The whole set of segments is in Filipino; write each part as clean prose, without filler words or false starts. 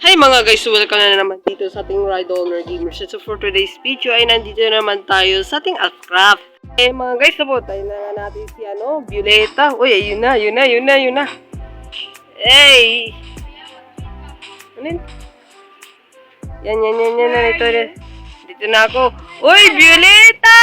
Hi mga guys, welcome na naman dito sa ating Ride Owner Gamers. So for today's video ay nandito naman tayo sa ating Altcraft. Mga guys, tayo na natin si Violeta. Uy, yun na. Hey! Ano yun? Yan. Dito na ako. Uy, Violeta!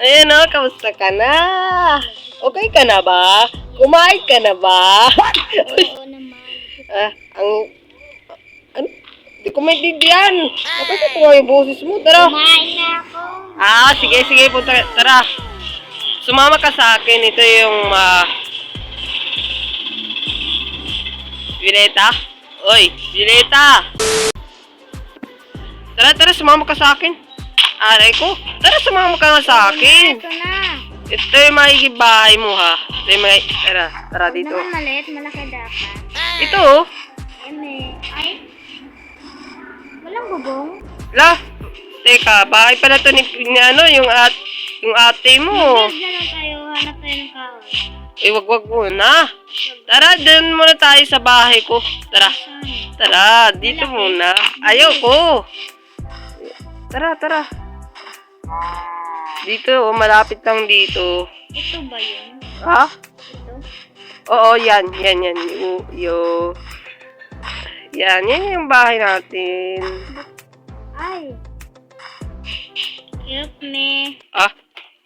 Ayan o, kamusta ka na? Okay ka na ba? Kumain ka na ba? Oo naman. Ano? Hindi ko maintindihan. Bakit ito yung boses mo? Tara. Kumain na ako. Sige po. Tara. Sumama ka sa akin. Ito yung, Violeta? Oy, Violeta! Tara, sumama ka sa akin. Aray ko. Tara, sumama ka nga sa akin. Ito na. Ito yung makikibahay mo, ha? Ito yung Tara Huwag dito. naman maliit, malaki dapat. Ito, oh. Ay. Walang bubong. La, teka, bahay pala to yung ate mo. Mag-vlog na lang tayo, hanap tayo ng kahoy. Wag muna. Tara, dun muna tayo sa bahay ko. Tara, dito muna. Ayoko. Tara. Dito, malapit lang dito. Ito ba yun? Ha? Ito? Oo, yan. Yan yung bahay natin. Ay. Help me.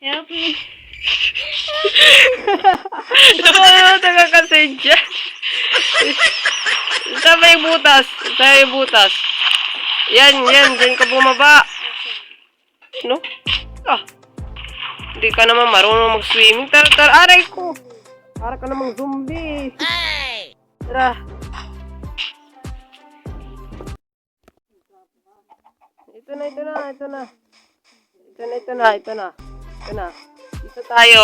Help me. Taga kasi dyan. Saan ba yung butas? Yan, dyan ka bumaba. No? Hindi ka naman marunong mag-swimming. Tara, aray ko. Para ka namang zombie. Tara. Ito na. Dito tayo.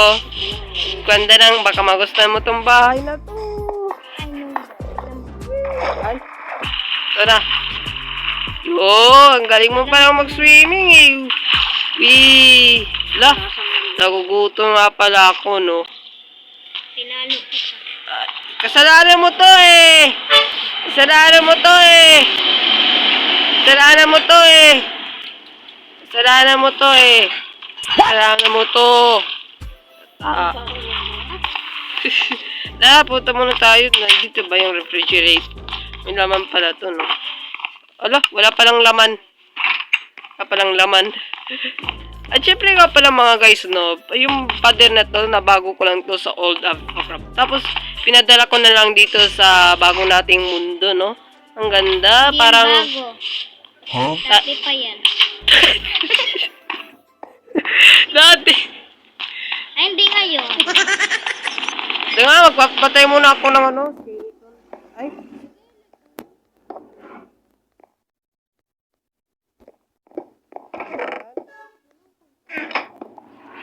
Ganda nang baka magustuhan mo tong bahay na to. Ay. Tara. Ang galing mo pala mag-swimming eh. Nagugutom nga pala ako, no? Pinalo kita. Kasalanan mo to eh. Punta muna tayo. Nandito ba yung refrigerator? May laman pala to, no? Wala palang laman. At syempre nga pala mga guys, no, yung pader na to, nabago ko lang to sa old Altcraft. Tapos, pinadala ko na lang dito sa bagong nating mundo, no? Ang ganda, Hindi parang... bago. Huh? Dati pa yan. Dati. Ay, hindi ngayon. Magpapatay muna ako ng ano. Ay.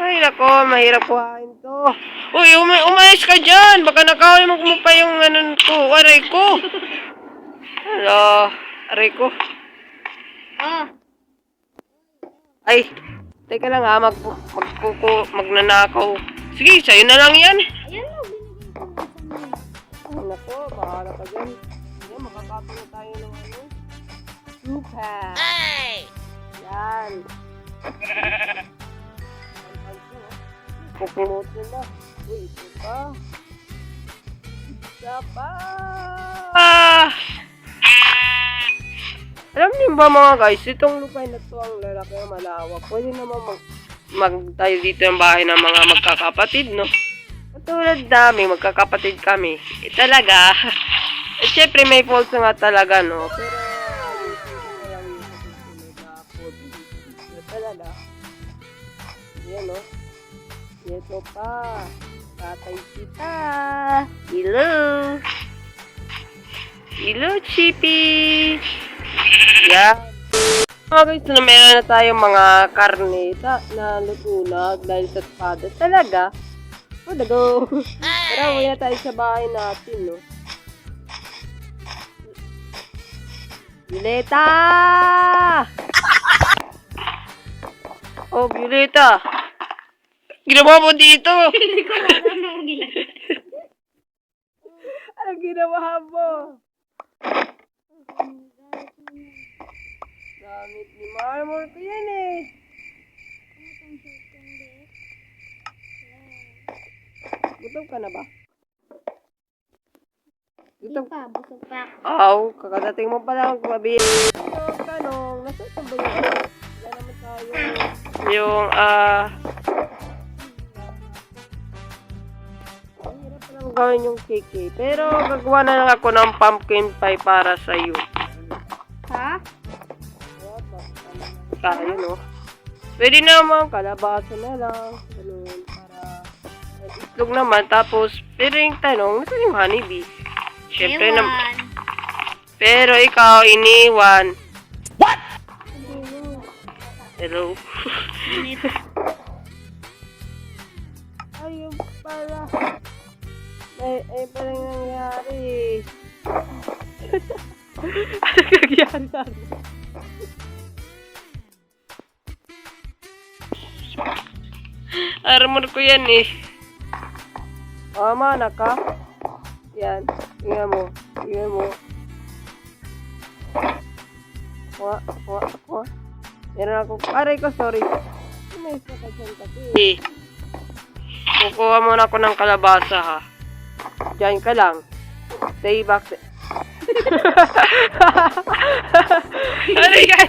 Ay, nako, mahirap kuhain to. Uy, umayos ka dyan. Baka nakawin mo pa yung ko. Aray ko. Aray ko. Ay, teka lang ha. Magnanakaw. Sige, sa'yo na lang yan. Ayun na, binigay ko na sa Nako, bahala ka dyan. Yan, makakapin na tayo ng Lupa. Yan. Pupunutin na. Uy, isa pa. Alam niyo ba mga guys, itong lupa na to ang lalaki ang malawak. Pwede naman tayo dito yung bahay ng mga magkakapatid, no? Katulad namin, magkakapatid kami. Talaga. Siyempre may faults nga talaga, no? Pero, talaga. Yan, no? Ito pa. Tatay kita. Hello, Chippy. Yan. Mga guys, na meron na tayong mga karne na lutunag dahil sa espada. Talaga. Dago. Tara, muna tayo sa bahay natin, no? Violeta! Oh, Violeta! Ginawa mo dito? Hindi ko alam ang ginagawa. Ano ginawa mo? Gamit ni Marmor ko yan eh. Gutom ka na ba? Gutom Pa, busog pa ako. Aw, kakadating mo pa lang mabi. Yung tanong, nasa ba yun? Wala naman tayo. Yung, ang hirap lang gawin yung cake eh. Pero gagawa na lang ako ng pumpkin pie para sa'yo. Ha? Tayo, no? Pwede naman, kalabasa na lang. Ganun, para itlog naman. Tapos, pero yung tanong, nasa yung honeybee? Siyempre Ewan. naman. Pero ikaw, iniwan. Hello? Init. Ayun pala. Ay pala yung nangyari. Ano nangyari sa akin? Armor ko yan eh. Mana ka? Yan. Tingnan mo. Tingnan mo. Kuha. Meron ako. Aray ko, sorry. May isa ka dyan kasi. Kukuha muna ako ng kalabasa ha. Diyan ka lang. Stay back. Ano yan?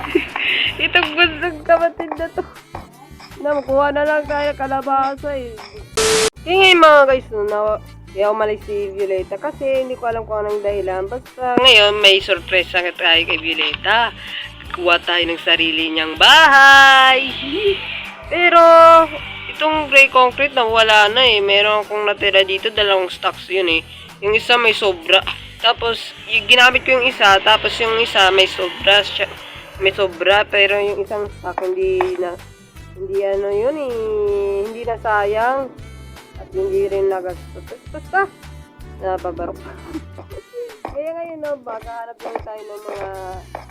Itong busog kapatid na to. Makuha na lang tayo kalabasa eh. Kaya ngayon mga guys, kaya umalis si Violeta kasi hindi ko alam kung anong dahilan. Basta ngayon may sorpresa tayo kay Violeta. Kuha tayo ng sarili niyang bahay. Pero itong gray concrete na wala na eh. Meron akong natira dito, dalawang stocks yun eh. Yung isa may sobra. Tapos ginamit ko yung isa, tapos yung isa may sobra. May sobra pero yung isang stock hindi ano yun eh, hindi na sayang at hindi rin nagastos. Basta, napabarok. Kaya ngayon no, baka hanap lang tayo ng mga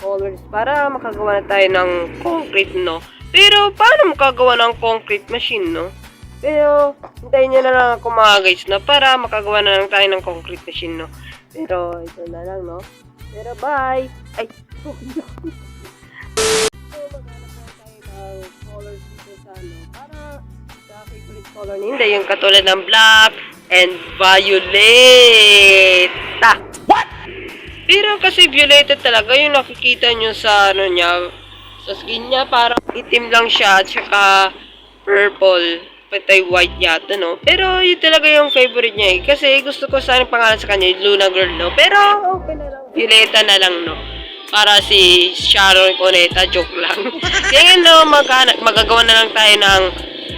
colors para makagawa na tayo ng concrete, no? Pero, paano makagawa ng concrete machine, no? Pero, hintayin nyo na lang ako mga guys, no? Para makagawa na lang tayo ng concrete machine, no? Pero, ito na lang, no? Pero, bye! Ay! Colors dito sa ano, para sa favorite color ni Inday, yung katulad ng black and violet. What? Pero kasi violet talaga yung nakikita nyo sa ano niya, sa skin niya, parang itim lang siya at saka purple, patay white yata, no? Pero yun talaga yung favorite niya eh. Kasi gusto ko sana pangalan sa kanya, Luna Girl, no? Pero okay na lang. Violeta na lang, no? Para si Sharon Cuneta, joke lang. Kaya no, magagawa na lang tayo ng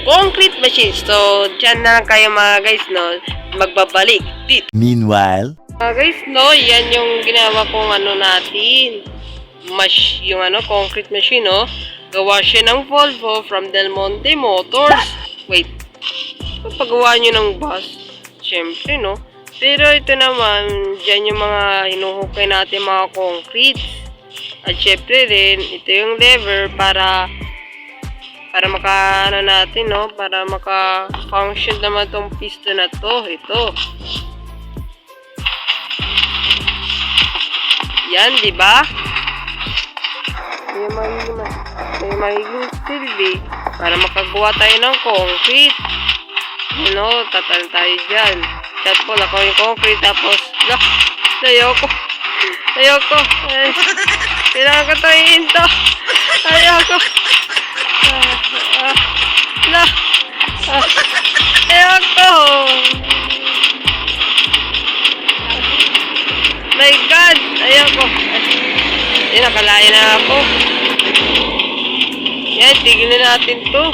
concrete machine. So, dyan na lang kayo mga guys, no? Magbabalik dito. Meanwhile, Guys, no? Yan yung ginawa kong ano natin. Yung ano, concrete machine, no? Gawa siya ng Volvo from Del Monte Motors. Wait. Pagawa nyo ng bus. Siyempre, no? Pero ito naman, dyan yung mga hinuhukay natin mga concrete. At syempre rin, ito yung lever para maka-ano natin, no? Para maka-function naman tong piston na to. Ito. Yan, di ba? Yung magiging silbi para makagawa tayo ng concrete. You know, tatal tayo dyan. Tapos ako yung concrete, tapos ayoko. Kailangan ko tayo into. Ayoko. Ayoko. My God, ayoko. Nakalaya na ako. Yan, tigilin natin to.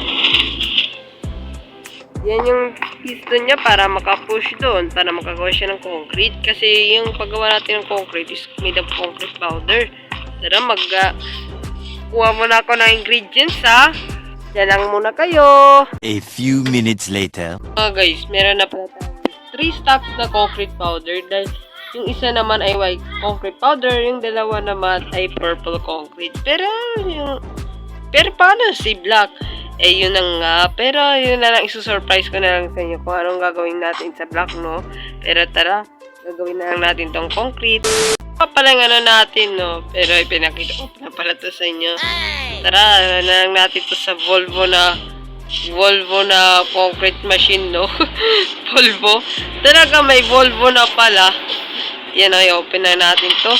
Yan yung piston niya para makapush doon, para makagawa siya ng concrete. Kasi yung paggawa natin ng concrete is made of concrete powder. Tara, kuha muna ako ng ingredients, ha? Diyan lang muna kayo. a few minutes later. Guys, meron na pala tayo 3 stacks na concrete powder. Dahil yung isa naman ay white concrete powder, yung dalawa naman ay purple concrete. Pero paano si black? Eh, yun na nga. Pero, yun na lang, isusurprise ko na lang sa inyo kung anong gagawin natin sa block, no? Pero tara, gagawin na lang natin tong concrete. Pala ng ano natin, no? Pero ipinakita ko na pala to sa inyo. Tara, ano na lang natin to sa Volvo na concrete machine, no? Volvo. Talaga may Volvo na pala. Yan, i-open na natin to.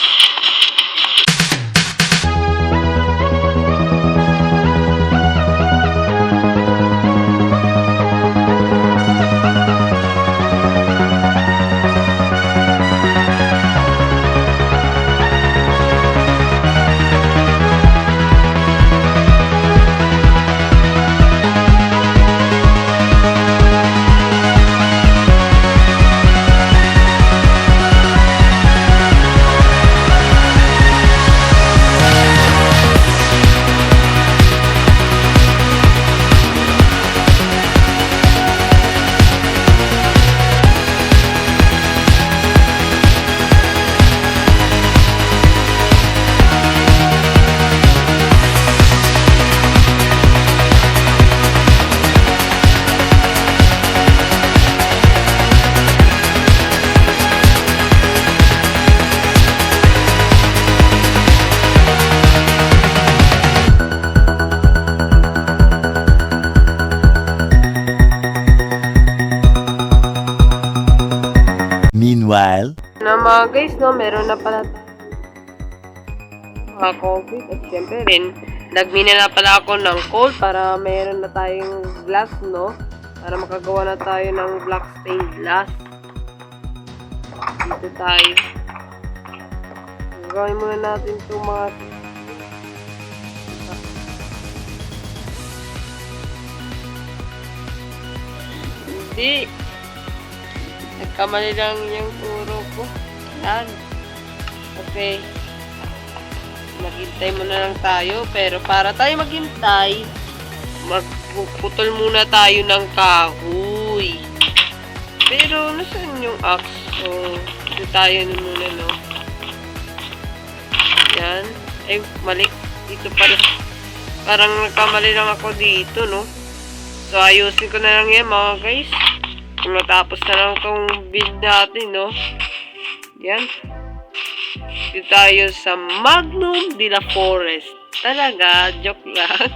Meanwhile, Na mga guys, no, meron na pala mga concrete at syempre rin, nagmina na pala ako ng coal para meron na tayong glass, no, para makagawa na tayo ng black stained glass. Dito tayo. Gawin muna natin itong mga hindi. Nagkamali lang yung turo ko. Yan. Okay. Maghintay muna lang tayo. Pero para tayo maghintay, magpuputol muna tayo ng kahoy. Pero, nasaan yung axe? So, dito tayo muna, no? Yan. Ay, mali. Dito pala. Parang nagkamali lang ako dito, no? So, ayusin ko na lang yan, mga guys. Matapos na lang itong build natin, no? Yan. Dito tayo sa Magnum de la Forest. Talaga, joke lang.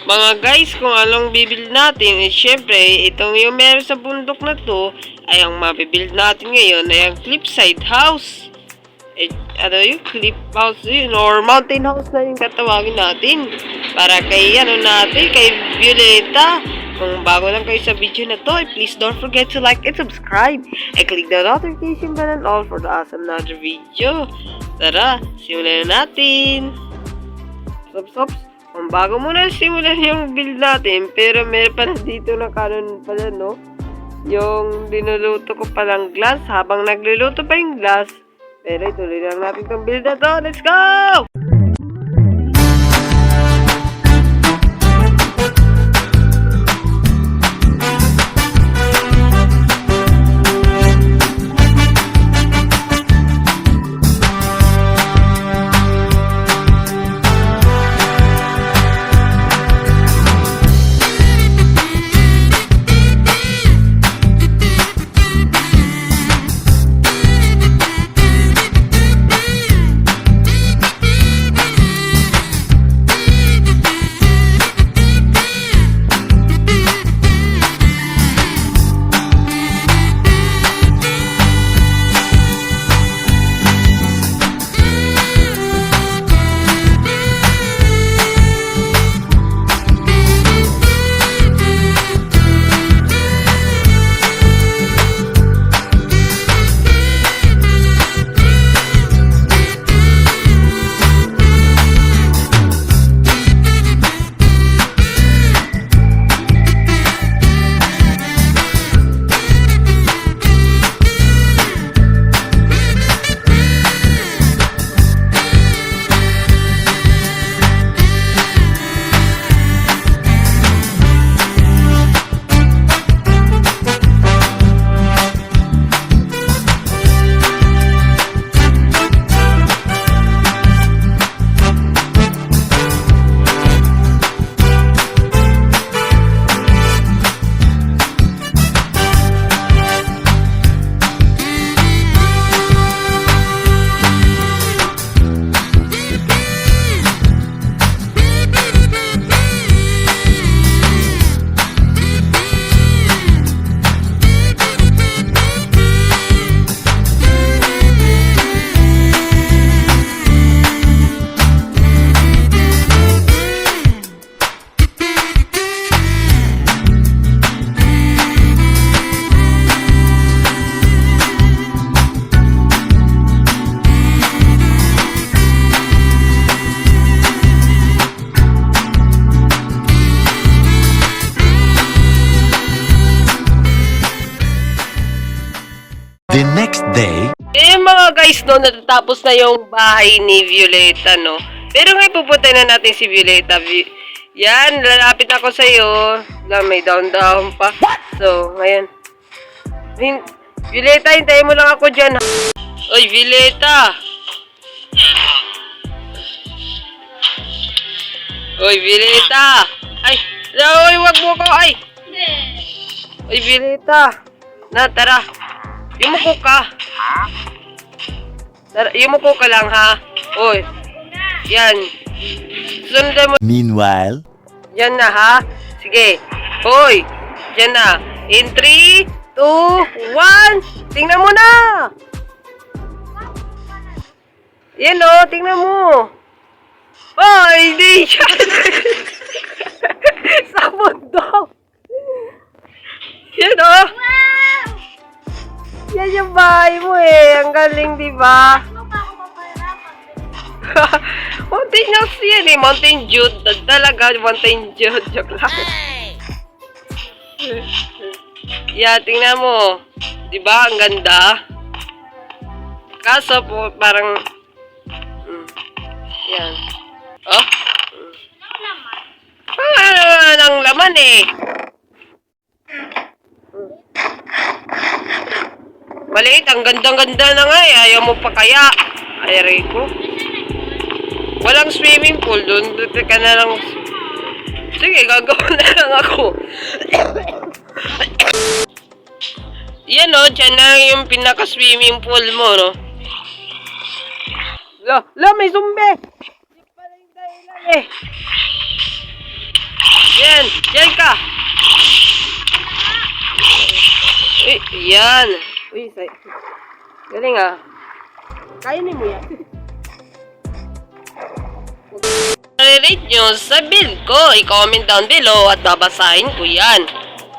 Mga guys, kung anong bibuild natin, eh, syempre, itong yung meron sa bundok na to, ay ang mabibuild natin ngayon ay ang cliffside house. Eh, ano yung cliff house yun, or mountain house na yung katawagin natin. Para kay, ano natin, kay Violeta. Kung bago lang kayo sa video na to, eh, please don't forget to like and subscribe. And click the notification button all for the awesome another video. Tara, simulan na natin. Sops. Kung bago muna simulan yung build natin, pero meron pala dito na kanon pala, no? Yung dinuluto ko palang glass habang nagluluto pa yung glass. Pero ituloy lang natin itong build na to. Let's go! The next day, Mga guys, no, natatapos na yung bahay ni Violeta, no? Pero ngayon pupunta na natin si Violeta. Yan, lalapit ako sa'yo. May down-down pa. So, ngayon. Violeta, hintayin mo lang ako dyan. Oy, Violeta! Oy, Violeta! Ay! Oy, wag mo ko! Ay! Oy, Violeta! Na, tara! Yumuko ka! Tara, yumuko ka lang, ha? Oy! Yan! Sundan mo! meanwhile, Yan na, ha? Sige! Hoy! Yan na! In 3, 2, 1! Tingnan mo na! Yan o, tingnan mo! Oh, hindi siya! Sa mundo! Yan o! Yan yung bahay mo eh. Ang galing, di ba? Ano pa ako mapahirapan? Mountain House yan eh. Mountain Dew. Talaga, Mountain Dew. Joke lang. Yeah, tingnan mo. Di ba? Ang ganda. Kaso po, parang... yan. Oh? Ano naman? Ano ng laman eh. Maliit, ang gandang-ganda na nga eh. Ayaw mo pa kaya. Ay, Rico. Walang swimming pool doon. Dito ka na lang. Sige, gagawa na lang ako. Yan o, dyan na yung pinaka-swimming pool mo, no? May zumbi! Hindi pala yung dahilan eh. Yan, dyan ka. Uy, yan. Uy, galing ah. Kainin mo yan. I-rate nyo sa build ko. I-comment down below at babasahin ko yan.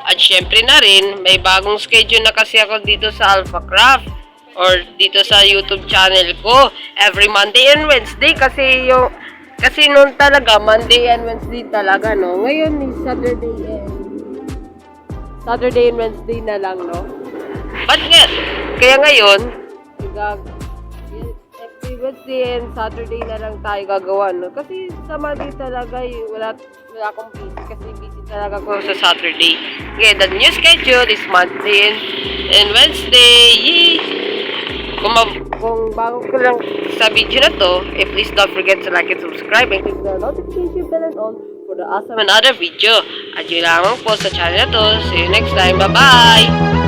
At syempre na rin, may bagong schedule na kasi ako dito sa Alpha Craft or dito sa YouTube channel ko. Every Monday and Wednesday kasi noon talaga, Monday and Wednesday talaga, no? Ngayon, Saturday and Wednesday na lang, no? But kaya ngayon, every Wednesday and Saturday na lang tayo gagawa, no? Kasi sa Monday talaga, wala akong busy. Kasi busy talaga ko sa Saturday. Okay, the new schedule is Monday and Wednesday. Yay! Kung bago ko lang sa video na to, please don't forget to like and subscribe and click the notification bell and all for the awesome another video. At yun lamang po sa channel na to. See you next time. Bye-bye!